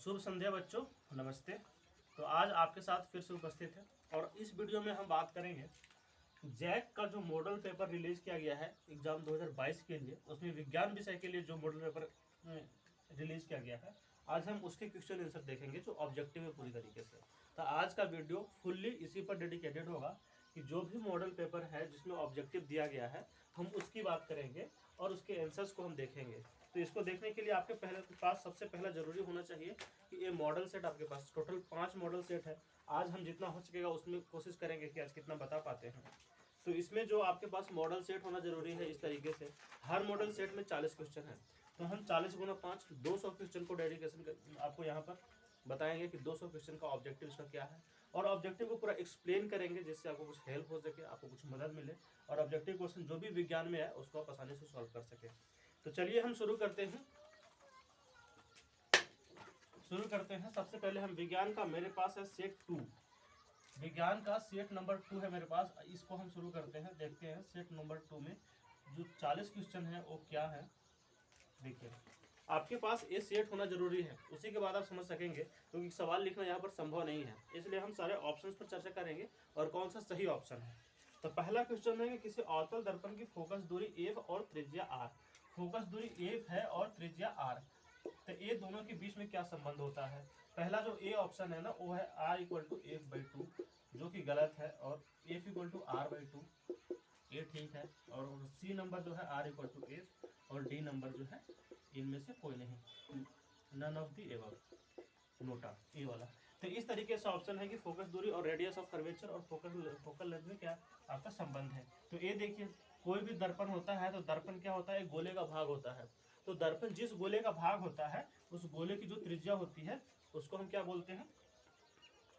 शुभ संध्या बच्चों, नमस्ते। तो आज आपके साथ फिर से उपस्थित है और इस वीडियो में हम बात करेंगे जैक का जो मॉडल पेपर रिलीज किया गया है एग्जाम 2022 के लिए, उसमें विज्ञान विषय के लिए जो मॉडल पेपर रिलीज किया गया है, आज हम उसके क्वेश्चन आंसर देखेंगे जो ऑब्जेक्टिव है पूरी तरीके से। तो आज का वीडियो फुल्ली इसी पर डेडिकेटेड होगा कि जो भी मॉडल पेपर है जिसमें ऑब्जेक्टिव दिया गया है हम उसकी बात करेंगे और उसके आंसर्स को हम देखेंगे। तो इसको देखने के लिए आपके पास सबसे पहला जरूरी होना चाहिए कि ये मॉडल सेट आपके पास टोटल 5 मॉडल सेट है। आज हम जितना हो सकेगा उसमें कोशिश करेंगे कि आज कितना बता पाते हैं। तो इसमें जो आपके पास मॉडल सेट होना जरूरी है इस तरीके से, हर मॉडल सेट में 40 क्वेश्चन है। तो हम 40 गुना 5 200 क्वेश्चन को डेडिकेशन आपको यहाँ पर बताएंगे कि 200 क्वेश्चन का ऑब्जेक्टिव इसका क्या है और ऑब्जेक्टिव को पूरा एक्सप्लेन करेंगे जिससे आपको कुछ हेल्प हो सके, आपको कुछ मदद मिले और ऑब्जेक्टिव क्वेश्चन जो भी विज्ञान में है उसको आप आसानी से सॉल्व कर सके। तो चलिए हम शुरू करते हैं। सबसे पहले हम विज्ञान का, मेरे पास है सेट 2, विज्ञान का सेट नंबर 2 है मेरे पास। इसको हम शुरू करते हैं, देखते हैं सेट नंबर 2 में जो 40 क्वेश्चन है वो क्या है। देखिए आपके पास ये सेट होना जरूरी है, उसी के बाद आप समझ सकेंगे, क्योंकि सवाल लिखना यहाँ पर संभव नहीं है। इसलिए हम सारे ऑप्शंस पर चर्चा करेंगे और कौन सा सही ऑप्शन है। तो पहला क्वेश्चन है कि किसी अवतल दर्पण की फोकस दूरी एफ और त्रिज्या आर, फोकस दूरी एफ है और त्रिज्या आर, तो ये दोनों के बीच में क्या संबंध होता है। पहला जो ए ऑप्शन है ना वो है R equal to F by two, जो कि गलत है, और F equal to R by two, ये ठीक है। और सी नंबर जो है आर इक्वल टू एफ, और डी नंबर जो है इनमें से कोई नहीं, none of the above, NOTA, ये वाला। तो इस तरीके से ऑप्शन है कि फोकस दूरी और रेडियस ऑफ कर्वेचर और फोकल लेंथ में क्या आपका संबंध है। तो ये देखिए, कोई भी दर्पण होता है तो दर्पण क्या होता है, एक गोले का भाग होता है। तो दर्पण जिस गोले का भाग होता है उस गोले की जो त्रिज्या होती है उसको हम क्या बोलते हैं,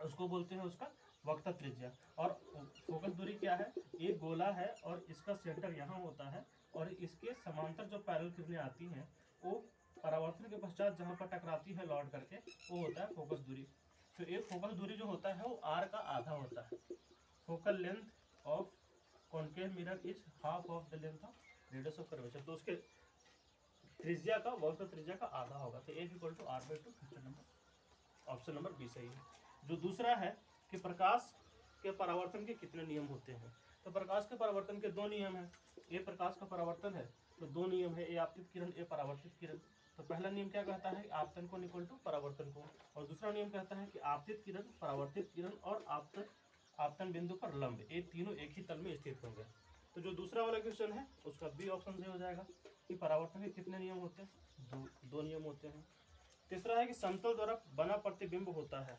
उसको बोलते हैं उसका वक्रता त्रिज्या। और फोकस दूरी क्या है, एक गोला है और इसका सेंटर यहाँ होता है और इसके समांतर जो पैरेलल किरणें आती हैं वो परावर्तन के पश्चात जहाँ पर टकराती है लौट करके, वो होता है फोकस दूरी। तो एक फोकस दूरी जो होता है वो आर का आधा होता है। Focal length of concave mirror is half of the length of radius of curvature, तो उसके त्रिज्या का, वक्र त्रिज्या का आधा होगा। तो F equal to R by two, option number B सही है। जो दूसरा है कि प्रकाश के परावर्तन के कितने नियम होते हैं। तो प्रकाश के परावर्तन के 2 नियम हैं। ए प्रकाश का परावर्तन है तो 2 नियम है, ए आपतित किरण, ए परावर्तित किरण। तो पहला नियम क्या कहता है, आपतन कोण इक्वल टू परावर्तन कोण, और दूसरा नियम कहता है कि आपतित किरण, परावर्तित किरण और आपतन बिंदु पर लंब, ये तीनों एक ही तल में स्थित होंगे। तो जो दूसरा वाला क्वेश्चन है उसका बी ऑप्शन सही हो जाएगा कि परावर्तन के कितने नियम होते हैं, 2 नियम होते हैं। तीसरा है कि समतल द्वारा बना प्रतिबिंब होता है।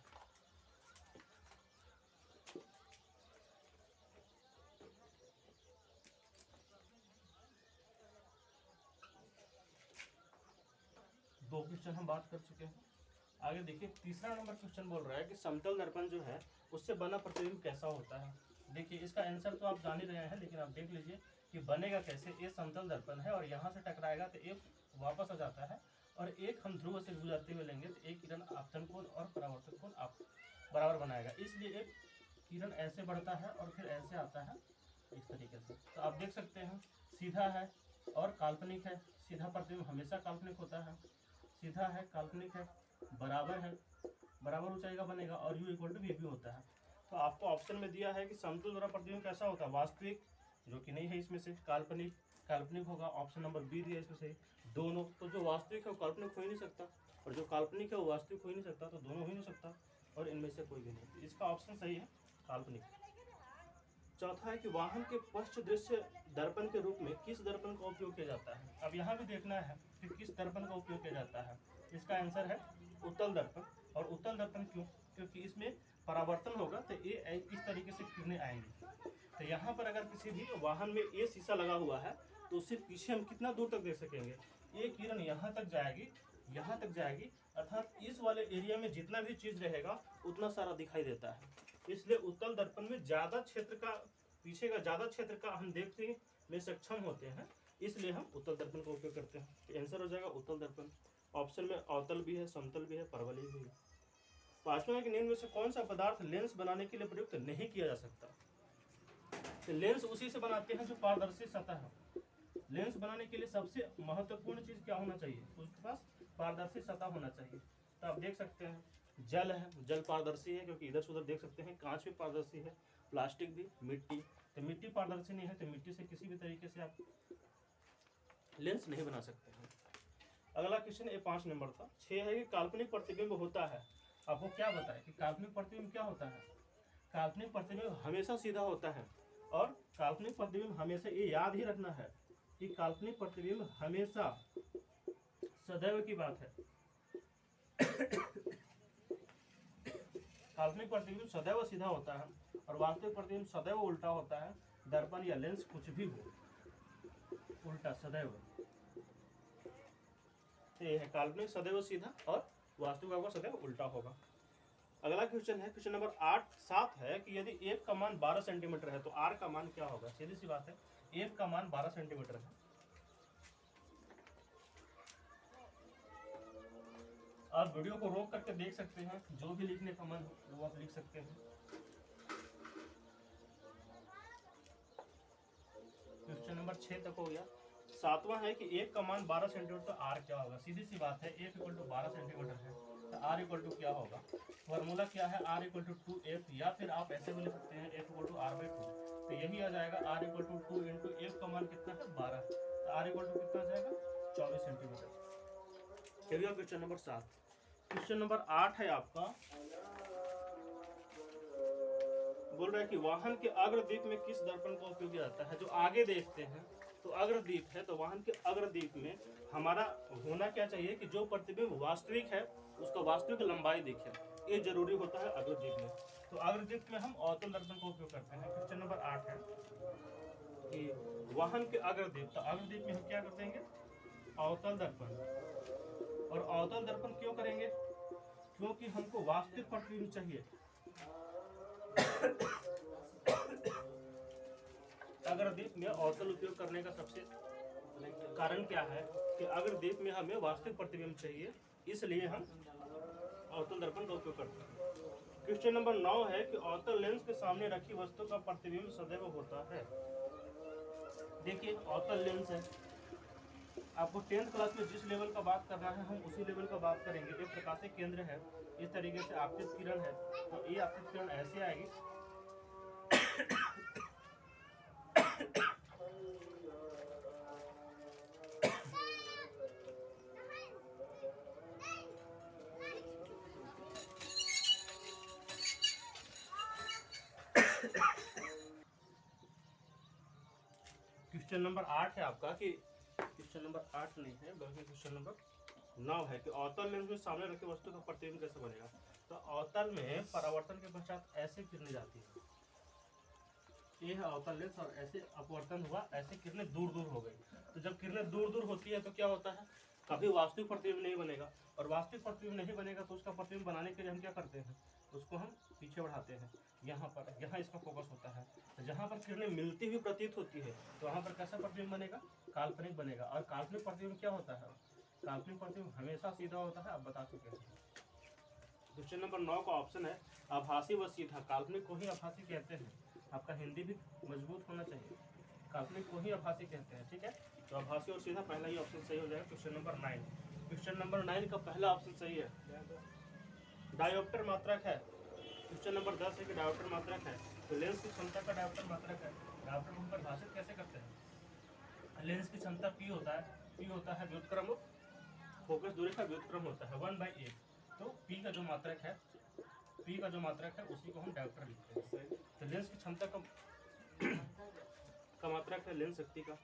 दो क्वेश्चन हम बात कर चुके हैं। आगे देखिए, तीसरा नंबर क्वेश्चन बोल रहा है कि समतल दर्पण जो है उससे बना प्रतिबिंब कैसा होता है। देखिए इसका आंसर तो आप जान ही रहे हैं, लेकिन आप देख लीजिए कि बनेगा कैसे। ये समतल दर्पण है और यहाँ से टकराएगा तो एक वापस आ जाता है, और एक हम ध्रुव से गुजरते हुए लेंगे तो एक किरण आपतन कोण और परावर्तन कोण आप बराबर बनाएगा। इसलिए एक किरण ऐसे बढ़ता है और फिर ऐसे आता है इस तरीके से। तो आप देख सकते हैं सीधा है और काल्पनिक है। सीधा प्रतिबिंब हमेशा काल्पनिक होता है, सीधा है, काल्पनिक है, बराबर है, बराबर ऊंचाई का बनेगा, और u इक्वल टू वी भी होता है। तो आपको ऑप्शन में दिया है कि समतल द्वारा प्रतिबिंब कैसा होता है, वास्तविक, जो कि नहीं है इसमें से, काल्पनिक, काल्पनिक होगा, ऑप्शन नंबर बी दिया इसमें से दोनों। तो जो वास्तविक है वो काल्पनिक हो ही नहीं सकता, और जो काल्पनिक है वो वास्तविक हो ही नहीं सकता, तो दोनों हो ही नहीं सकता, और इनमें से कोई भी नहीं। इसका ऑप्शन सही है काल्पनिक। चौथा है कि वाहन के पश्च दृश्य दर्पण के रूप में किस दर्पण का उपयोग किया जाता है। अब यहाँ भी देखना है कि किस दर्पण का उपयोग किया जाता है। इसका आंसर है उत्तल दर्पण। और उत्तल दर्पण क्यों, क्योंकि इसमें परावर्तन होगा तो ये इस तरीके से किरणें आएंगी। तो यहाँ पर अगर किसी भी वाहन में ये शीशा लगा हुआ है तो उससे पीछे हम कितना दूर तक देख सकेंगे, ये किरण यहाँ तक जाएगी, यहाँ तक जाएगी, अर्थात इस वाले एरिया में जितना भी चीज रहेगा उतना सारा दिखाई देता है। इसलिए उत्तल दर्पण में ज्यादा क्षेत्र का, पीछे का ज्यादा क्षेत्र का हम देखने में सक्षम होते हैं, इसलिए हम उत्तल दर्पण का उपयोग करते हैं। तो आंसर हो जाएगा उत्तल दर्पण। ऑप्शन में अवतल भी है, समतल भी है, परवलय भी है। पांचवा है कि निम्न में से कौन सा पदार्थ लेंस बनाने के लिए प्रयुक्त नहीं किया जा सकता। तो लेंस उसी से बनाते हैं जो पारदर्शी सतह है। लेंस बनाने के लिए सबसे महत्वपूर्ण चीज क्या होना चाहिए, उसके पास पारदर्शी सतह होना चाहिए। तो आप देख सकते हैं जल है, जल पारदर्शी है क्योंकि इधर से उधर देख सकते हैं। कांच भी पारदर्शी है, प्लास्टिक भी, मिट्टी, तो मिट्टी पारदर्शी नहीं है तो मिट्टी से किसी भी तरीके से आप लेंस नहीं बना सकते हैं। अगला क्वेश्चन ये 5 नंबर था। 6 है कि काल्पनिक प्रतिबिंब होता है। आपको क्या बताए कि काल्पनिक प्रतिबिंब क्या होता है? काल्पनिक प्रतिबिंब हमेशा सीधा होता है, और काल्पनिक प्रतिबिंब हमेशा, ये याद ही रखना है कि काल्पनिक प्रतिबिंब हमेशा, सदैव की बात है, काल्पनिक प्रतिबिंब सदैव सीधा होता है और वास्तविक प्रतिबिंब सदैव उल्टा होता है। दर्पण या लेंस कुछ भी हो, उल्टा सदैव। ये है काल्पनिक सदैव सीधा और वास्तविक आपका सदैव उल्टा होगा। अगला क्वेश्चन है, क्वेश्चन नंबर 7 है कि यदि f का मान 12 सेंटीमीटर है तो r का मान क्या होगा? सीधी सी बात है, f का मान 12 सेंटीमीटर है। आप वीडियो को रोक करके देख सकते हैं, जो भी लिखने का मन हो वो आप लिख सकते हैं। क्वेश्चन नंबर 6 तक हो गया। 7वां है कि f का मान 12 सेंटीमीटर तो r क्या होगा? सीधी सी बात है, f = 12 सेंटीमीटर है तो r = क्या होगा? फॉर्मूला क्या है? r = 2f, या फिर आप ऐसे भी लिख सकते हैं f = r/2। तो यही आ जाएगा, r = 2 × f का मान कितना है? 12, तो r = कितना आ जाएगा? 24 centimetre. Question number 7। Question number 8 है आपका, बोल रहा है कि वाहन के अग्रदीप में किस दर्पण का उपयोग किया जाता है? जो आगे देखते हैं तो अग्रदीप है, तो वाहन के अग्रदीप में हमारा होना क्या चाहिए कि जो प्रतिबिंब वास्तविक है उसका वास्तविक लंबाई दिखे, ये जरूरी होता है अग्रदीप में। तो अग्रदीप में हम अवतल दर्पण का उपयोग करते हैं। क्वेश्चन नंबर 8 है कि वाहन के अग्रदीप, तो अग्रदीप में हम क्या कर देंगे? अवतल दर्पण। और अवतल दर्पण क्यों करेंगे? क्योंकि हमको वास्तविक प्रतिबिंब चाहिए। अग्रदीप में अवतल उपयोग करने का सबसे कारण क्या है कि अग्रदीप में हमें वास्तविक प्रतिबिंब चाहिए, इसलिए हम अवतल दर्पण का उपयोग करते हैं। क्वेश्चन नंबर 9 है कि अवतल लेंस के सामने रखी वस्तु का प्रतिबिंब सदैव होता है। देखिए अवतल लेंस है, आपको 10th क्लास में जिस लेवल का बात करना है हम उसी लेवल का बात करेंगे। एक प्रकाशिक केंद्र है, इस तरीके से आपतित किरण है, तो ये आपतित किरण ऐसे आएगी। क्वेश्चन नंबर 8 है आपका कि क्वेश्चन नंबर 8 नहीं है बल्कि क्वेश्चन नंबर 9 है कि अवतल लेंस में सामने रखी वस्तु का प्रतिबिंब कैसे बनेगा? तो अवतल में परावर्तन के पश्चात ऐसे किरणें जाती है, ये है अवतल लेंस, और ऐसे अपवर्तन हुआ, ऐसे किरणें दूर दूर हो गई। तो जब किरणें दूर दूर होती है तो क्या होता है? कभी वास्तविक प्रतिबिंब नहीं बनेगा, और वास्तविक प्रतिबिंब नहीं बनेगा तो उसका प्रतिबिंब बनाने के लिए हम क्या करते हैं? उसको हम पीछे बढ़ाते हैं, यहाँ पर, यहाँ इसका फोकस होता है। तो जहाँ पर किरणें मिलती हुई प्रतीत होती है तो वहाँ पर कैसा प्रतिबिंब बनेगा? काल्पनिक बनेगा। और काल्पनिक प्रतिबिंब क्या होता है? काल्पनिक प्रतिबिंब हमेशा सीधा होता है, आप बता चुके हैं। क्वेश्चन नंबर 9 का ऑप्शन है आभासी व सीधा। काल्पनिक को ही आभासी कहते हैं, आपका हिंदी भी मजबूत होना चाहिए। काल्पनिक को ही आभासी कहते हैं, ठीक है। तो आभासी और सीधा पहला ही ऑप्शन सही हो जाएगा। क्वेश्चन नंबर 9, क्वेश्चन नंबर 9 का पहला ऑप्शन सही है। डायोप्टर मात्रक है। क्वेश्चन नंबर 10 है कि डायोप्टर मात्रक है, तो लेंस की क्षमता का डायोप्टर मात्रक है। डायोप्टर को हम परिभाषित कैसे करते हैं? लेंस की क्षमता P होता है, P होता है व्युत्क्रम, फोकस दूरी का व्युत्क्रम होता है 1/8। तो P का जो मात्रक है, P का जो मात्रक है उसी को हम डायोप्टर लिखते हैं। तो लेंस की क्षमता का मात्रक है लेंस शक्ति का।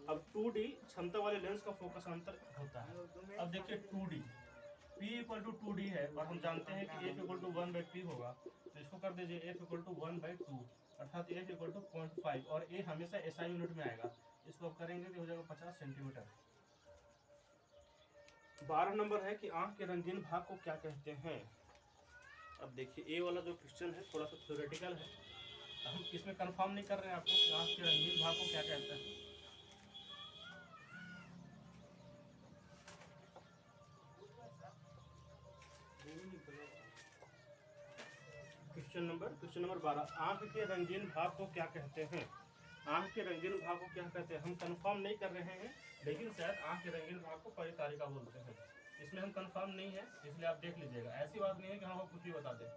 अब 2D क्षमता वाले लेंस का फोकस अंतर होता है। अब देखिए 2D, P = 2D है, और हम जानते हैं कि F = 1/P होगा, तो इसको कर दीजिए F = 1/2, अर्थात F = 0.5, और A हमेशा SI यूनिट में आएगा। इसको आप करेंगे तो हो जाएगा 50 सेंटीमीटर। 12 नंबर है कि आंख के रंगीन भाग को क्या कहते हैं? अब देखिए ये वाला जो क्वेश्चन है थोड़ा सा थ्योरेटिकल है, हम इसमें कंफर्म नहीं कर रहे हैं आपको कि आंख के रंगीन भाग को क्या कहते हैं। क्वेश्चन नंबर 12, आंख के रंगीन भाग को क्या कहते हैं? आंख के रंगीन भाग को क्या कहते हैं? हम कंफर्म नहीं कर रहे हैं, लेकिन शायद आंख के रंगीन भाग को परितारिका बोलते हैं। इसमें हम कंफर्म नहीं है, इसलिए आप देख लीजिएगा। ऐसी बात नहीं है कि हम कुछ भी बता दें।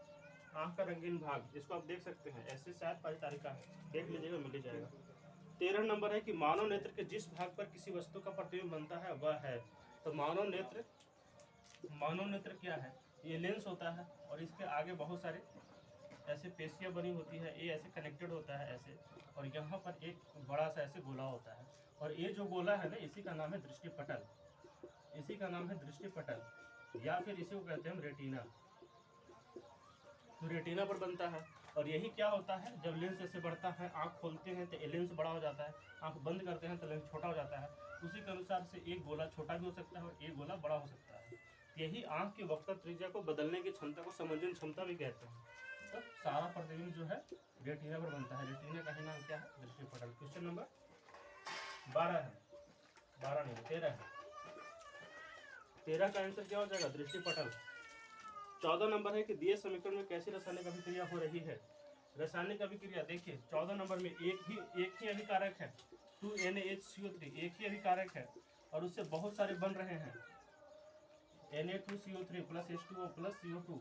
आँख का रंगीन भाग, इसको आप देख सकते हैं, ऐसे शायद 5 तारीख का है, देख लीजिएगा, मिल ही जाएगा। 13 नंबर है कि मानव नेत्र के जिस भाग पर किसी वस्तु का प्रतिबिंब बनता है वह है। तो मानव नेत्र क्या है? ये लेंस होता है और इसके आगे बहुत सारे ऐसे पेशियाँ बनी होती है, ये ऐसे कनेक्टेड होता है ऐसे, और यहाँ पर एक बड़ा सा ऐसे गोला होता है, और ये जो गोला है ना, इसी का नाम है दृष्टिपटल, इसी का नाम है दृष्टिपटल, या फिर इसी को कहते हैं हम रेटिना। तो रेटिना पर बनता है, और यही क्या होता है, जब लेंस ऐसे बढ़ता है, आँख खोलते हैं तो लेंस बड़ा हो जाता है, आँख बंद करते हैं तो लेंस छोटा हो जाता है। उसी के अनुसार से एक गोला छोटा भी हो सकता है और एक गोला बड़ा हो सकता है। यही आँख की वक्र त्रिज्या को बदलने की क्षमता को समझन क्षमता भी कहते हैं। तो सारा प्रतिबिंब जो है रेटिना पर बनता है। रेटिना का ही नाम क्या है? दृष्टिपटल। क्वेश्चन नंबर 12 है, 12 नहीं 13 है। 13 का आंसर क्या हो जाएगा? दृष्टिपटल। 14 नंबर है कि दिए समीकरण में कैसी रासायनिक अभिक्रिया हो रही है? रासायनिक अभिक्रिया देखिए 14 नंबर में एक ही अभिकारक है 2NaHCO3, एक ही अभिकारक है और उससे बहुत सारे बन रहे हैं Na2CO3 plus H2O plus CO2,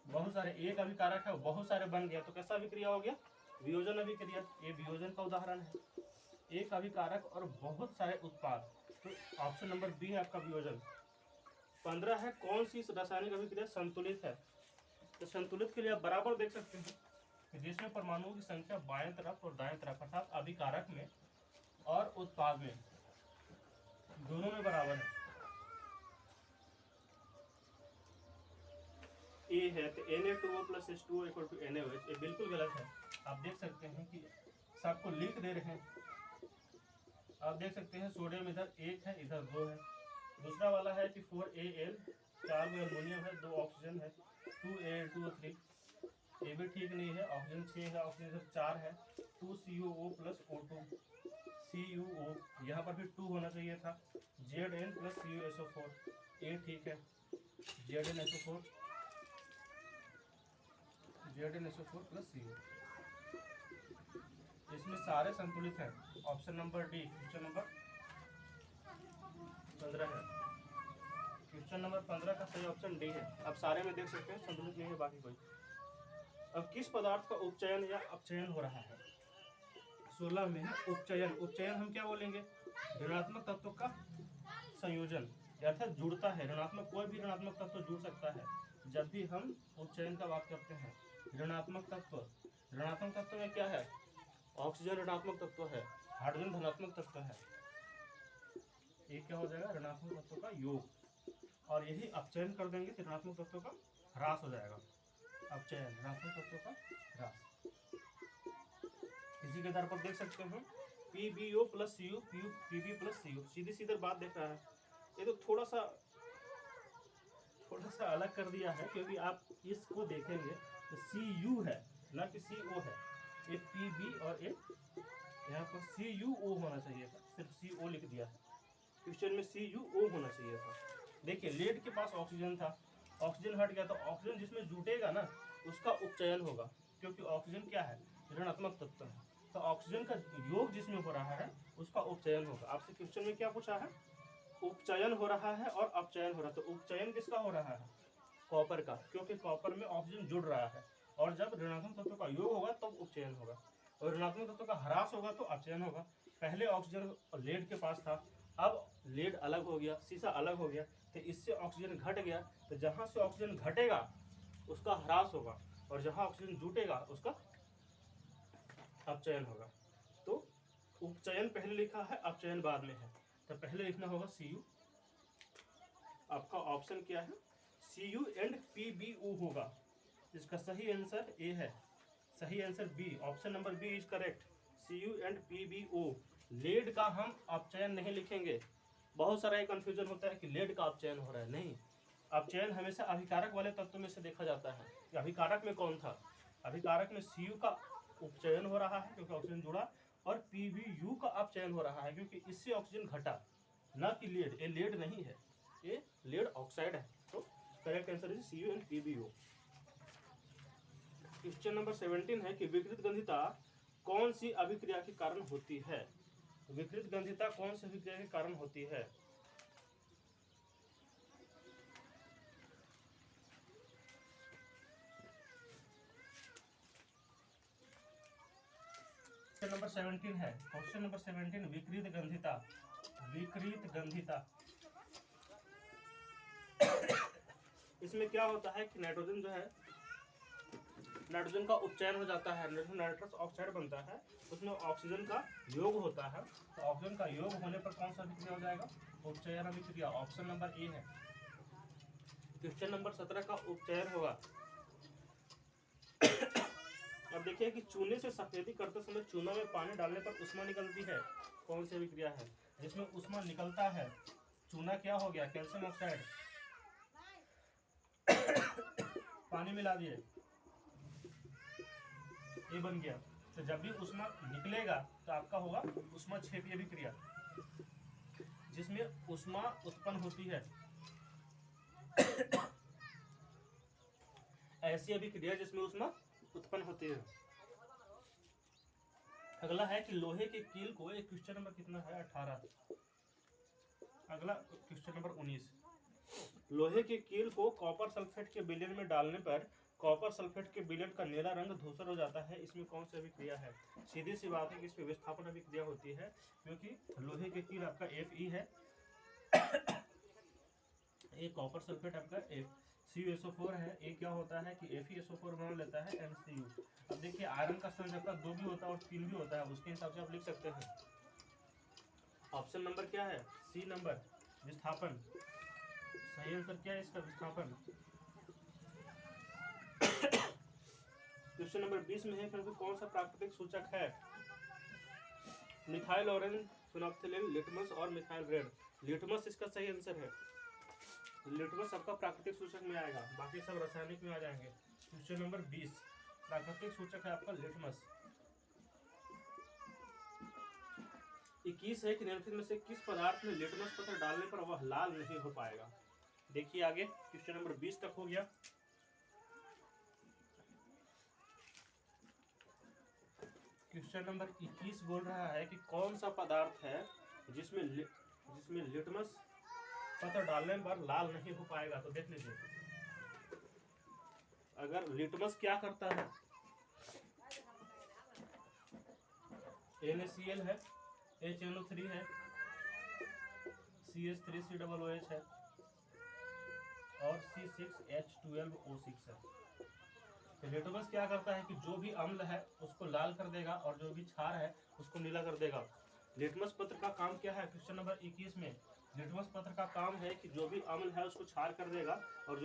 बहुत सारे, एक अभिकारक है बहुत सारे बन गया, तो कैसा अभिक्रिया हो गया? वियोजन अभिक्रिया। ये वियोजन का उदाहरण है, एक अभिकारक और बहुत सारे उत्पाद। तो ऑप्शन नंबर बी है आपका वियोजन। 15 है कौन सी रासायनिक अभिक्रिया संतुलित है? तो संतुलित के लिए आप बराबर देख सकते हैं जिसमें परमाणुओं की संख्या बाएं तरफ और दाएं तरफ अर्थात अभिकारक में और उत्पाद में दोनों में बराबर है। ए है तो Na2O plus H2O equal to NaOH, ये बिल्कुल गलत है। आप देख सकते हैं कि सबको लिख दे रहे हैं, आप देख सकते हैं सोडियम इधर 1 है इधर 2 है। दूसरा वाला है कि 4Al, 4 में अमोनियम है 2 ऑक्सीजन है 2Al2O3, ये भी ठीक नहीं है। ऑक्सीजन 6 है, ऑक्सीजन इधर 4 है 2CuO प्लस O2, CuO यहाँ पर भी 2 होना चाहिए था। Zn प्लस CuSO4, ये ठीक है। ZnSO4 प्लस CO, इसमें सारे संतुलित हैं। Option number D question number 15 है। क्वेश्चन नंबर 15 का सही ऑप्शन डी है। अब सारे में देख सकते हैं संतुलित नहीं है बाकी कोई। अब किस पदार्थ का उपचयन या अपचयन हो रहा है? 16 में है उपचयन। उपचयन हम क्या बोलेंगे? ऋणात्मक तत्वों का संयोजन, अर्थात जुड़ता है। ऋणात्मक, कोई भी ऋणात्मक तत्व जुड़ सकता है जब भी हम उपचयन का बात करते हैं। ऋणात्मक तत्व में क्या है? ऑक्सीजन ऋणात्मक तत्व है, हाइड्रोजन धनात्मक तत्व है, ये क्या हो जाएगा? ऋणात्मक तत्वों का योग। और यही अपचयन कर देंगे तो ऋणात्मक तत्वों का ह्रास हो जाएगा। अपचयन, ऋणात्मक तत्वों का ह्रास। इसी के आधार पर देख सकते हैं PbO plus Cu, Pb plus CO, सीधी सीधी बात देख रहा है। ये तो थोड़ा सा अलग कर दिया है, क्योंकि आप इसको देखेंगे तो Cu है ना कि CO है। ये Pb और ये यहाँ पर CuO होना चाहिए था, सिर्फ CO लिख दिया है। क्वेश्चन में CuO होना चाहिए था। देखिए लेड के पास ऑक्सीजन था, ऑक्सीजन हट गया, तो ऑक्सीजन जिसमें जुटेगा ना उसका उपचयन होगा, क्योंकि ऑक्सीजन क्या है? ऋणात्मक तत्व है। तो ऑक्सीजन का योग जिसमें हो रहा है उसका उपचयन होगा। आपसे क्वेश्चन में क्या पूछा है? उपचयन हो रहा है और अपचयन हो रहा है। तो उपचयन किसका हो रहा है? कॉपर का, क्योंकि कॉपर में ऑक्सीजन जुड़ रहा है, और जब ऋणात्मक तत्व का योग होगा तब उपचयन होगा, और ऋणात्मक तत्व का ह्रास होगा तो अपचयन होगा। पहले ऑक्सीजन लेड के पास था, अब लेड अलग हो गया, शीशा अलग हो गया, तो इससे ऑक्सीजन घट गया, तो जहाँ से ऑक्सीजन घटेगा उसका ह्रास होगा, और जहाँ ऑक्सीजन जुटेगा उसका अपचयन होगा। तो उपचयन पहले लिखा है, अपचयन बाद में है, तो पहले लिखना होगा Cu। आपका ऑप्शन क्या है? Cu एंड PbO होगा। इसका सही आंसर ए है, सही answer B, option number B is correct. Cu and PbO। Lead का हम अपचयन नहीं लिखेंगे। बहुत सारा ये कंफ्यूजन होता है कि लेड का अपचयन हो रहा है, नहीं। अपचयन हमेशा अभिकारक वाले तत्व में से देखा जाता है कि अभिकारक में कौन था। अभिकारक में Cu का उपचयन हो रहा है क्योंकि ऑक्सीजन जुड़ा, और PbU का अपचयन हो रहा है क्योंकि इससे ऑक्सीजन घटा, ना कि लेड। ये लेड नहीं है, ये लेड ऑक्साइड है। तो correct answer is Cu and PbO। Question number 17 है कि विकृत गंधिता कौन सी अभिक्रिया के कारण होती है? विकृत गंधिता कौन सी अभिक्रिया के कारण होती है? क्वेश्चन नंबर 17 है। क्वेश्चन नंबर 17 विकृत गंधिता। विकृत गंधिता इसमें क्या होता है कि नाइट्रोजन जो है, नाइट्रोजन का उपचयन हो जाता है, नाइट्रस ऑक्साइड बनता है, उसमें ऑक्सीजन का योग होता है। तो ऑक्सीजन का योग होने पर कौन सा अभिक्रिया हो जाएगा? उपचयन अभिक्रिया। ऑप्शन नंबर ए है। क्वेश्चन नंबर 17 का उपचयन होगा। अब देखिए कि चूने से सफेदी करते समय चूना में पानी डालने पर उष्मा निकलती है। कौन सी अभिक्रिया है जिसमें उष्मा निकलता है? चूना क्या हो गया? Calcium oxide. पानी मिला दिए, ये बन गया। तो जब भी उष्मा निकलेगा तो आपका होगा उष्मा क्षेपीय अभिक्रिया, जिसमें उष्मा उत्पन्न होती है। ऐसी अभिक्रिया जिसमें उष्मा उत्पन्न होती है। अगला है कि लोहे के कील को, एक क्वेश्चन नंबर कितना है? 18। अगला क्वेश्चन नंबर 19। लोहे के कील को कॉपर सल्फेट के विलयन में डालने पर कॉपर सल्फेट के विलयन का नीला रंग धूसर हो जाता है। इसमें कौन सी अभिक्रिया है? सीधी सी बात है कि इसमें विस्थापन अभिक्रिया होती है, क्योंकि लोहे के कील आपका Fe है, ये कॉपर सल्फेट आपका CuSO4 है। ये क्या होता है कि FeSO4 बना लेता है MCU। अब देखिए आयरन का संयोजकता 2 भी होता है और 3 भी होता है, उसके हिसाब से आप लिख सकते हैं। ऑप्शन नंबर क्या है? सी नंबर, विस्थापन। सही आंसर क्या है इसका? विस्थापन। क्वेश्चन नंबर 20 में है, क्योंकि कौन सा प्राकृतिक सूचक है? मिथाइल ऑरेंज, फिनोल्फ्थालीन, लिटमस और मिथाइल रेड। लिटमस इसका सही आंसर है। लिटमस सबका प्राकृतिक सूचक में आएगा, बाकी सब रासायनिक में आ जाएंगे। क्वेश्चन नंबर 20 प्राकृतिक सूचक है आपका लिटमस। 21 है कि निम्नलिखित में से किस पदार्थ में लिटमस पत्र डालने पर वह लाल नहीं हो पाएगा? देखिए आगे क्वेश्चन नंबर 20 तक हो गया। क्वेश्चन नंबर 21 बोल रहा है कि कौन सा पदार्थ है जिसमें लिटमस पत्र डालने पर लाल नहीं हो पाएगा? तो देख लीजिए, अगर लिटमस क्या करता है, NaCl है, HNO3 है, CH3COOH है और C6H12O6 है। तो लिटमस क्या करता है कि जो भी अम्ल है उसको लाल कर देगा और जो भी क्षार है उसको नीला कर देगा। लिटमस पत्र का काम क्या है? क्वेश्चन नंबर 21 में लिटमस पत्र का काम है कि जो भी अम्ल है उसको क्षार कर देगा और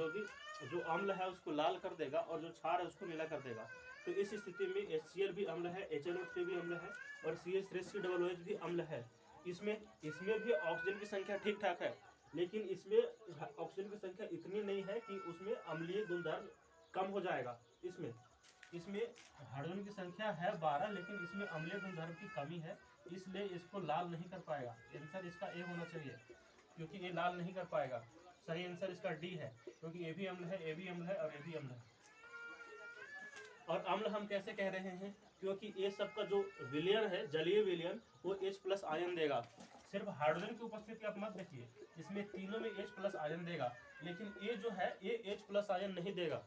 जो अम्ल है उसको लाल कर देगा और जो क्षार है उसको नीला कर देगा। तो इस स्थिति में HCl भी अम्ल है, HNO3 भी अम्ल है और CH3COOH भी अम्ल है। इसमें भी ऑक्सीजन की संख्या ठीक ठाक है, लेकिन इसमें ऑक्सीजन की संख्या इतनी नहीं है कि उसमें अम्लीय गुणधर्म कम हो जाएगा। इसमें हाइड्रोजन की संख्या है 12, लेकिन इसमें अम्लीय गुणधर्म की कमी है, इसलिए इसको लाल नहीं कर पाएगा। आंसर इसका ए होना चाहिए, क्योंकि ये लाल नहीं कर पाएगा। सही आंसर इसका डी है, क्योंकि ए भी अम्ल है, ए भी अम्ल है और ए भी अम्ल है। और अम्ल हम कैसे कह रहे हैं? क्योंकि ये सबका जो विलयन है, जलीय विलयन, वो H+ आयन देगा। सिर्फ हाइड्रोजन की उपस्थिति आप मत देखिए, इसमें तीनों में H+ आयन देगा, लेकिन ये जो है ये H+ आयन नहीं देगा,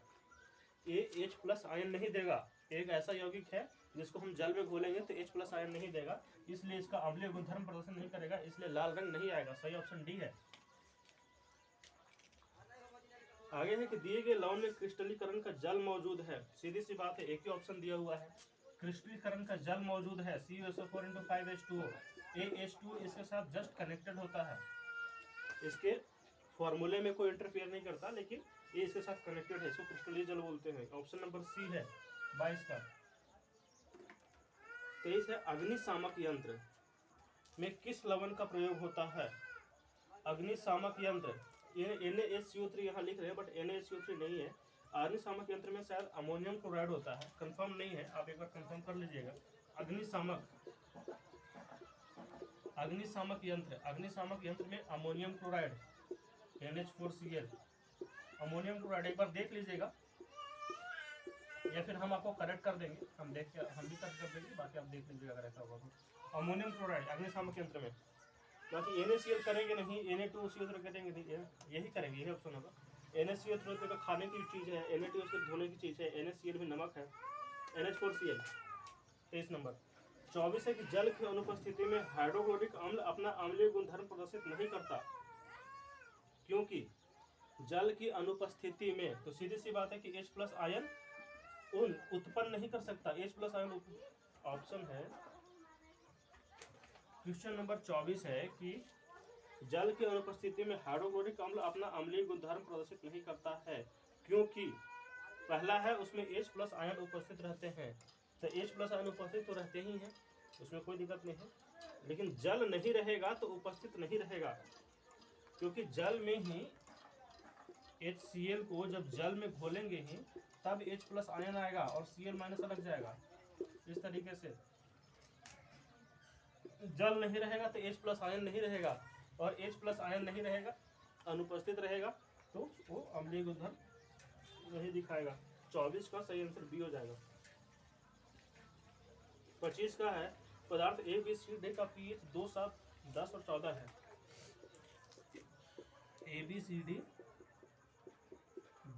ये H+ आयन नहीं देगा। एक ऐसा यौगिक है जिसको हम जल में घोलेंगे तो H+ आयन नहीं देगा, इसलिए इसका अम्लीय गुणधर्म प्रदर्शन नहीं करेगा, इसलिए लाल रंग नहीं आएगा। सही ऑप्शन डी है। आगे है कि दिए गए लवण में क्रिस्टलीकरण का जल मौजूद है। सीधी सी बात है, एक ही ऑप्शन दिया हुआ है, क्रिस्टलीकरण का जल मौजूद है। CuSO4 × 5H2O। H2 इसके साथ जस्ट कनेक्टेड होता है, इसके फॉर्मूले में कोई इंटरफेयर नहीं करता, लेकिन ये इसके साथ कनेक्टेड है, इसको क्रिस्टलीय जल बोलते हैं। ऑप्शन नंबर सी है 22 का। 23 है अग्निशामक यंत्र में किस लवण का प्रयोग होता है? अग्निशामक यंत्र, ये NaCO3 यहाँ लिख रहे हैं, बट NaCO3 नहीं है। अग्निशामक यंत्र में शायद अमोनियम क्लोराइड होता है, कंफर्म नहीं है, आप एक बार कंफर्म कर लीजिएगा। अग्निशामक यंत्र में ammonium chloride NH4Cl, ammonium chloride एक बार देख लीजिएगा, या फिर हम आपको करेक्ट कर देंगे, हम भी करेक्ट कर देंगे, बाकी आप देख लीजिएगा अगर ऐसा होगा तो। अमोनियम क्लोराइड अग्निशामक यंत्र में। बाकी NaCl करेंगे नहीं, Na2CO करेंगे नहीं, यही करेंगे, यही ऑप्शन होगा। NaCl तो खाने की चीज़ है, Na2CO धोने की चीज़ है, NaCl भी नमक है, NH4Cl। 23 नंबर 24 है कि जल की अनुपस्थिति में हाइड्रोक्लोरिक अम्ल अपना अम्लीय गुणधर्म प्रदर्शित नहीं करता, क्योंकि जल की अनुपस्थिति में, तो सीधी सी बात है कि H+ आयन उत्पन्न नहीं कर सकता। H+ आयन ऑप्शन है क्वेश्चन नंबर 24 है कि जल की अनुपस्थिति में हाइड्रोक्लोरिक अम्ल अपना अम्लीय गुणधर्म प्रदर्शित नहीं करता है, क्योंकि पहला है उसमें H+ आयन उपस्थित रहते हैं। तो H+ आयन उपस्थित तो रहते ही हैं, उसमें कोई दिक्कत नहीं है, लेकिन जल नहीं रहेगा तो उपस्थित नहीं रहेगा, क्योंकि जल में ही HCl को जब जल में घोलेंगे ही तब H+ आयन आएगा और Cl- अलग जाएगा। इस तरीके से जल नहीं रहेगा तो H+ आयन नहीं रहेगा, और H+ आयन नहीं रहेगा, अनुपस्थित रहेगा, तो वो अम्लीय गुणधर्म नहीं दिखाएगा। 24 का सही आंसर बी हो जाएगा। 25 का है पदार्थ ABCD का pH 2, 7, 10 और 14 है। ABCD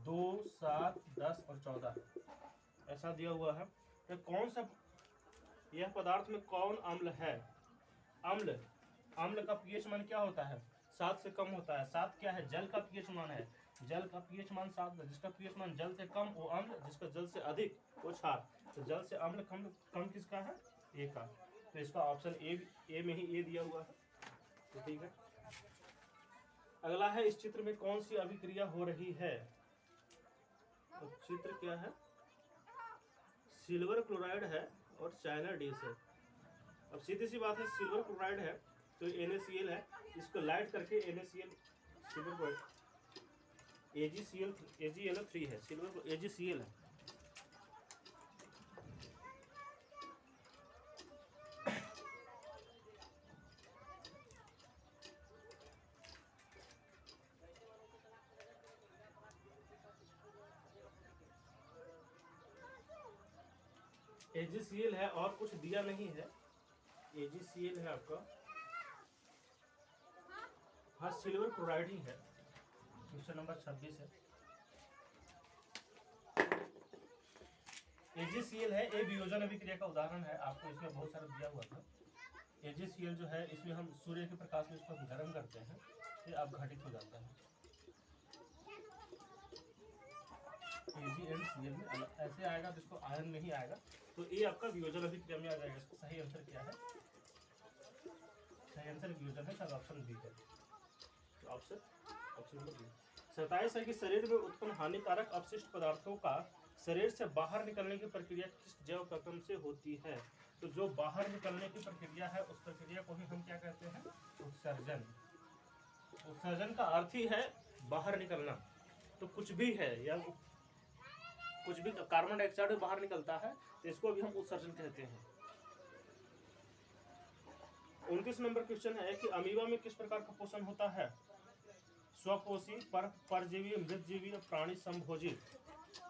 2, 7, 10 और 14 ऐसा दिया हुआ है। तो कौन सा यह पदार्थ में कौन अम्ल है? अम्ल का pH मान क्या होता है? 7 से कम होता है। 7 क्या है? जल का pH मान है। जल का pH मान 7 है। जिसका pH मान जल से कम वो अम्ल, जिसका जल से अधिक वो क्षार। तो जल से अम्ल कम किसका है? ए का। तो इसका ऑप्शन ए में ही ए दिया हुआ है, तो ठीक है। अगला है इस चित्र में कौन सी अभिक्रिया हो रही है? तो चित्र क्या है? सिल्वर क्लोराइड है और चाइना डिश है। अब सीधी सी बात है, सिल्वर क्लोराइड है तो NaCl है, इसको लाइट करके NaCl सिल्वर क्लोराइड AgCl3 है, सिल्वर AgCl है। AgCl है और कुछ दिया नहीं है, AgCl है आपका। हाँ, सिल्वर क्लोराइड ही है। क्वेश्चन नंबर 26 है। AgCl है, ए वियोजन अभिक्रिया का उदाहरण है। आपको इसमें बहुत सारा दिया हुआ था। AgCl जो है, इसमें हम सूर्य के प्रकाश में इसको गर्म करते हैं, ये अपघटित हो जाता है। AgCl में ऐसे आएगा, जिसको आयन में ही आएगा, तो ये आपका वियोजन अभिक्रिया में आ जाएगा। इसका सही आंसर क्या है? सही आंसर वियोजन है, शायद ऑप्शन बी है। तो ऑप्शन नंबर बी। 27 है कि शरीर में उत्पन्न हानिकारक अपशिष्ट पदार्थों का शरीर से बाहर निकलने की प्रक्रिया किस जैव प्रक्रम से होती है? तो जो बाहर निकलने की प्रक्रिया है, उस प्रक्रिया को ही हम क्या कहते हैं? उत्सर्जन। उत्सर्जन का अर्थ ही है बाहर निकलना। तो कुछ भी है या कुछ भी कार्बन डाइऑक्साइड बाहर निकलता है, तो इसको भी हम उत्सर्जन कहते हैं। 29 नंबर क्वेश्चन है कि अमीबा में किस प्रकार का पोषण होता है? स्वपोषी, परजीवी, मृतजीवी और प्राणी संभोजी।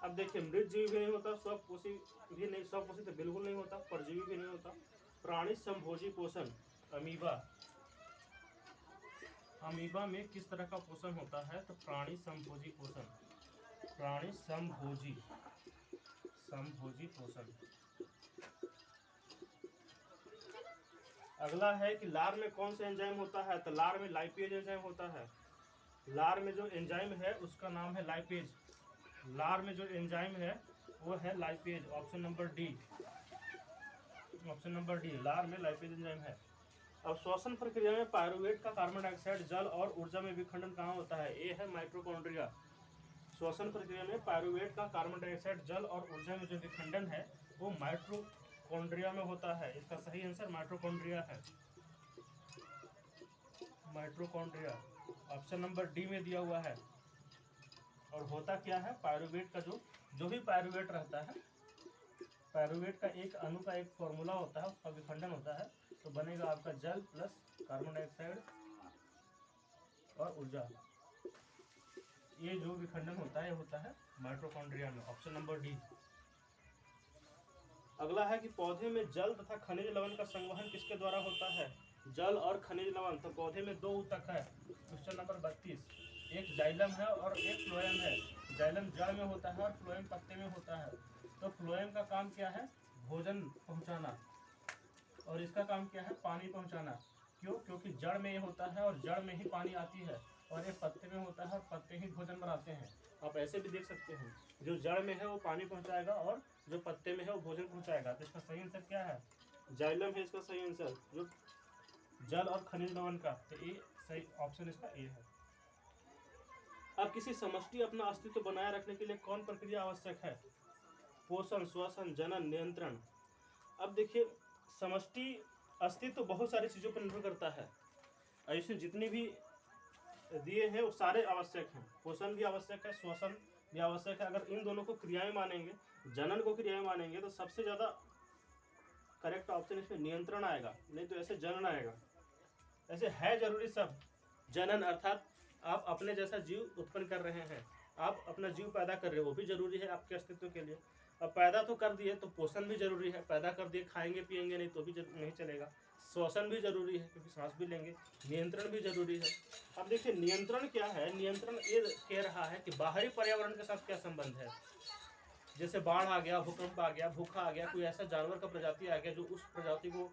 अब देखिए, मृतजीवी भी नहीं होता, स्वपोषी भी नहीं, स्वपोषी तो बिल्कुल नहीं होता, परजीवी भी नहीं होता, प्राणी संभोजी पोषण। अमीबा में किस तरह का पोषण होता है? तो प्राणी संभोजी पोषण, प्राणी संभोजी पोषण। अगला है कि लार में कौन सा एंजाइम होता है? तो लार में लाइपेज एंजाइम होता है। लार में जो एंजाइम है उसका नाम है लाइपेज। लार में जो एंजाइम है वो है लाइपेज। ऑप्शन नंबर डी, लार में लाइपेज एंजाइम है। अब श्वसन प्रक्रिया में पायरुवेट का कार्बन डाइऑक्साइड जल और ऊर्जा में विखंडन कहाँ होता है? ए है माइटोकॉन्ड्रिया। श्वसन प्रक्रिया में पायरुवेट का कार्बन डाइऑक्साइड जल और ऊर्जा में जो विखंडन है वो माइटोकॉन्ड्रिया में होता है। इसका सही आंसर माइटोकॉन्ड्रिया है, माइटोकॉन्ड्रिया। ऑप्शन नंबर डी में दिया हुआ है। और होता क्या है? पायरुवेट का जो भी पायरुवेट रहता है, पायरुवेट का एक अणु का एक फॉर्मूला होता है, उसका विखंडन होता है, तो बनेगा आपका जल प्लस कार्बन डाइऑक्साइड और ऊर्जा। ये जो विखंडन होता है माइटोकॉन्ड्रिया में। Option number D. अगला है कि पौधे में जल तथा खनिज लवण का संवहन किसके द्वारा होता है? जल और खनिज लवण। तो पौधे में 2 ऊतक है। Question number 32। एक जाइलम है और एक फ्लोएम है। जाइलम जड़ में होता है और फ्लोएम पत्ते में होता है। तो फ्लोएम का काम क्या है? भोजन पहुंचाना, और इसका काम क्या है? पानी पहुंचाना। क्यों? क्योंकि जड़ में ये होता है और जड़ में ही पानी आती है, और ये पत्ते में होता है और पत्ते ही भोजन बनाते हैं। आप ऐसे भी देख सकते हैं, जो जड़ में है वो पानी पहुंचाएगा और जो पत्ते में है वो भोजन पहुंचाएगा। तो इसका सही आंसर क्या है? जाइलम है इसका सही आंसर, जो जल और खनिज लवण का। तो ये सही ऑप्शन इसका ए है। अब किसी समष्टि अपना अस्तित्व बनाए रखने के लिए कौन प्रक्रिया आवश्यक है? पोषण, श्वसन, जनन, नियंत्रण। अब देखिए, समष्टि अस्तित्व बहुत सारी चीज़ों पर निर्भर करता है। ऐसे जितनी भी दिए हैं वो सारे आवश्यक हैं। पोषण भी आवश्यक है, श्वसन भी आवश्यक है। अगर इन दोनों को क्रियाएं मानेंगे, जनन को क्रियाएं मानेंगे, तो सबसे ज़्यादा करेक्ट ऑप्शन इसमें नियंत्रण आएगा, नहीं तो ऐसे जनन आएगा। ऐसे है जरूरी सब। जनन अर्थात आप अपने जैसा जीव उत्पन्न कर रहे हैं, आप अपना जीव पैदा कर रहे हो, वो भी जरूरी है आपके अस्तित्व के लिए। अब पैदा तो कर दिए तो पोषण भी जरूरी है। पैदा कर दिए, खाएंगे पिएंगे नहीं तो भी नहीं चलेगा। श्वसन भी जरूरी है क्योंकि सांस भी लेंगे। नियंत्रण भी जरूरी है। अब देखिए, नियंत्रण क्या है? नियंत्रण ये कह रहा है कि बाहरी पर्यावरण के साथ क्या संबंध है। जैसे बाढ़ आ गया, भूकंप आ गया, भूखा आ गया, कोई ऐसा जानवर का प्रजाति आ गया जो उस प्रजाति को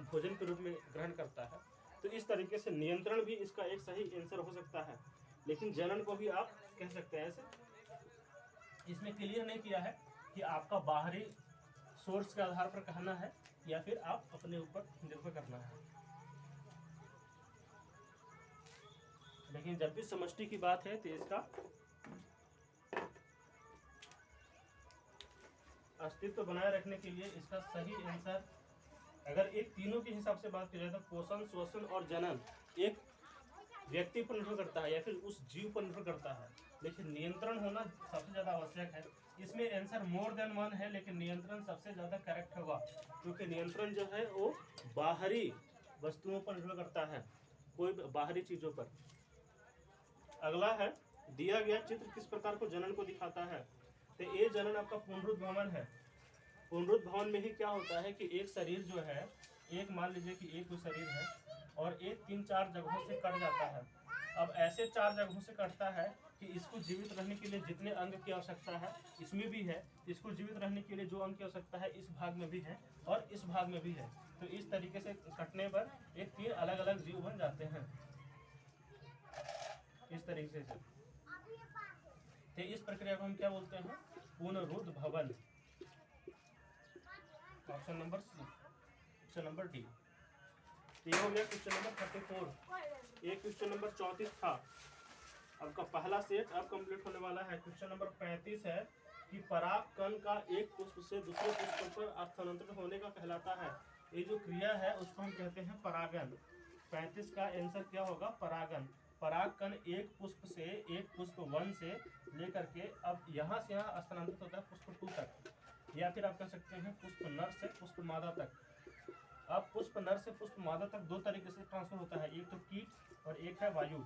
भोजन के रूप में ग्रहण करता है। तो इस तरीके से नियंत्रण भी इसका एक सही आंसर हो सकता है। लेकिन जनन को भी आप कह सकते हैं ऐसे। इसमें क्लियर नहीं किया है कि आपका बाहरी सोर्स के आधार पर कहना है या फिर आप अपने ऊपर निर्भर करना है। लेकिन जब भी समष्टि की बात है तो इसका अस्तित्व बनाए रखने के लिए इसका सही आंसर, अगर एक तीनों के हिसाब से बात की जाए तो पोषण, श्वसन और जनन एक व्यक्ति पर निर्भर करता है या फिर उस जीव पर निर्भर करता है। लेकिन नियंत्रण होना सबसे ज़्यादा आवश्यक है। इसमें आंसर मोर देन वन है, लेकिन नियंत्रण सबसे ज़्यादा करेक्ट होगा, क्योंकि नियंत्रण जो है वो बाहरी वस्तुओं पर निर्भर करता है, कोई बाहरी चीज़ों पर। अगला है, दिया गया चित्र किस प्रकार को जनन को दिखाता है? तो ये जनन आपका पुनरुद्भवन है। पुनरुद्भवन में ही क्या होता है कि एक शरीर जो है, एक मान लीजिए कि एक कोई शरीर है और एक 3-4 जगहों से कट जाता है। अब ऐसे 4 जगहों से कटता है कि इसको जीवित रहने के लिए जितने अंग की आवश्यकता है इसमें भी है, इसको जीवित रहने के लिए जो अंग की आवश्यकता है इस भाग में भी है और इस भाग में भी है। तो इस तरीके से कटने पर ये 3 अलग अलग जीव बन जाते हैं इस तरीके से। तो इस प्रक्रिया को हम क्या बोलते हैं? पुनरुद्भवन। Option number C, option number D. ये हो गया क्वेश्चन नंबर 34। ये क्वेश्चन नंबर 34 था। आपका पहला सेट अब कंप्लीट होने वाला है। क्वेश्चन नंबर 35 है कि परागकण का एक पुष्प से दूसरे पुष्प पर स्थानांतरित होने का कहलाता है। ये जो क्रिया है उसको हम कहते हैं परागन। 35 का आंसर क्या होगा? परागन। परागकण एक पुष्प से, एक पुष्प 1 से लेकर के अब यहाँ से यहाँ स्थानांतरित होता है पुष्प 2 तक, या फिर आप कह सकते हैं पुष्प नर से पुष्प मादा तक। अब पुष्प नर से पुष्प मादा तक 2 तरीके से ट्रांसफर होता है, एक तो कीट और एक है वायु।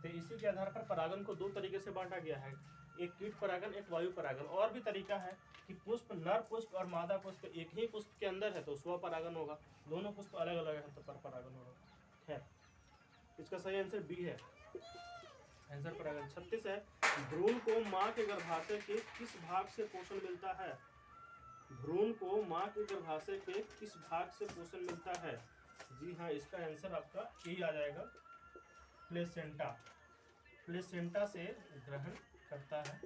तो इसी के आधार पर परागन को 2 तरीके से बांटा गया है, एक कीट परागन, एक वायु परागन। और भी तरीका है कि पुष्प नर पुष्प और मादा पुष्प एक ही पुष्प के अंदर है तो स्वपरागन होगा, दोनों पुष्प अलग अलग है तो परपरागन होगा। खैर, इसका सही आंसर बी है, आंसर परागन। 36 है, भ्रूण को माँ के गर्भाशय के किस भाग से पोषण मिलता है? भ्रूण को माँ के गर्भाशय के किस भाग से पोषण मिलता है? जी हाँ, इसका आंसर आपका यही आ जाएगा, प्लेसेंटा। प्लेसेंटा से ग्रहण करता है।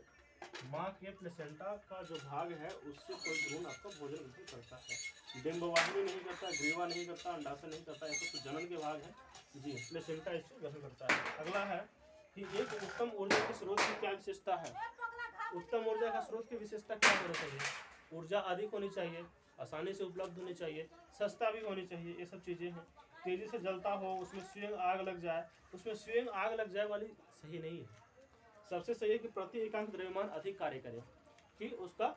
माँ के प्लेसेंटा का जो भाग है उससे कोई भ्रूण आपका भोजन ग्रहण करता है। डिंबवाहिनी नहीं करता, ग्रीवा नहीं करता, अंडाशय नहीं करता, ऐसे तो जनन के भाग है जी, प्लेसेंटा इससे ग्रहण करता है। अगला है कि एक उत्तम ऊर्जा के स्रोत की क्या विशेषता है? उत्तम ऊर्जा का स्रोत की विशेषता क्या होनी चाहिए? ऊर्जा अधिक होनी चाहिए, आसानी से उपलब्ध होनी चाहिए, सस्ता भी होनी चाहिए, ये सब चीज़ें हैं। तेजी से जलता हो, उसमें स्वयं आग लग जाए, उसमें स्वयं आग लग जाए वाली सही नहीं है। सबसे सही है कि प्रति एकांक द्रव्यमान अधिक कार्य करे, कि उसका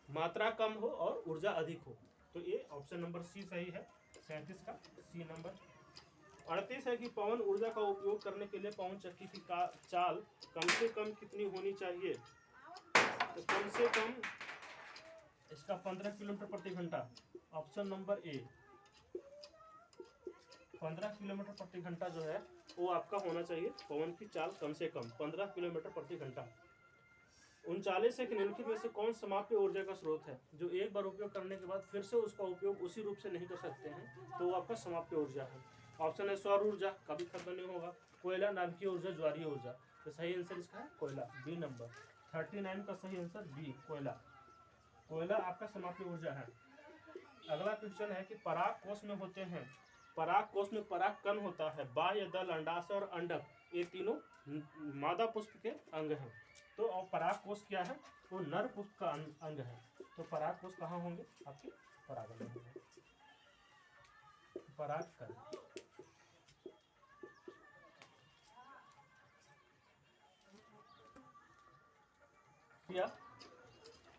मात्रा कम हो और ऊर्जा अधिक हो। तो ये ऑप्शन नंबर सी सही है, 37 का सी नंबर। 38 है कि पवन ऊर्जा का उपयोग करने के लिए पवन चक्की की चाल कम से कम कितनी होनी चाहिए? तो कम से कम इसका 15 किलोमीटर प्रति घंटा, ऑप्शन नंबर ए 15 किलोमीटर प्रति घंटा जो है वो आपका होना चाहिए। पवन की चाल कम से कम 15 किलोमीटर प्रति घंटा। 39 से निम्नलिखित में से कौन समाप्य ऊर्जा का स्रोत है जो एक बार उपयोग करने के बाद फिर से उसका उपयोग उसी रूप से नहीं कर सकते हैं, तो वो आपका समाप्य ऊर्जा है। ऑप्शन है सौर ऊर्जा, कभी खत्म नहीं होगा, कोयला, नाभिकीय ऊर्जा, ज्वारीय ऊर्जा। तो सही आंसर इसका है कोयला, बी नंबर 39 का सही आंसर बी कोयला। कोयला आपका समाप्य ऊर्जा है। अगला क्वेश्चन है कि पराग कोष में होते हैं, पराग कोष में पराग कण होता है, बाह्य दल, अंडाशय और अंडक, ये तीनों मादा पुष्प के अंग हैं। तो और पराग कोष क्या है, वो नर पुष्प का अंग है। तो पराग कोष कहाँ होंगे, आपके परागण में होंगे, पराग कण। या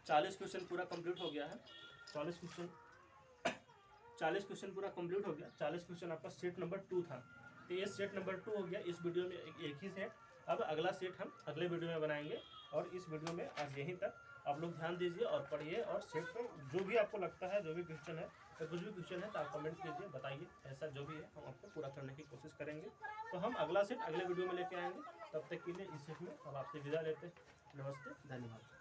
40 क्वेश्चन पूरा कंप्लीट हो गया है। 40 क्वेश्चन पूरा कंप्लीट हो गया। 40 क्वेश्चन आपका सेट नंबर 2 था, तो ये सेट नंबर 2 हो गया। इस वीडियो में एक ही सेट, अब अगला सेट हम अगले वीडियो में बनाएंगे। और इस वीडियो में आज यहीं तक। आप लोग ध्यान दीजिए और पढ़िए, और सेट को जो भी आपको लगता है, जो भी क्वेश्चन है, तो कुछ भी क्वेश्चन है तो आप कमेंट कीजिए, बताइए, ऐसा जो भी है हम आपको पूरा करने की कोशिश करेंगे। तो हम अगला सेट अगले वीडियो में लेके आएंगे। तब तक के लिए इस सेट में हम आपसे विदा लेते हैं। नमस्ते, धन्यवाद।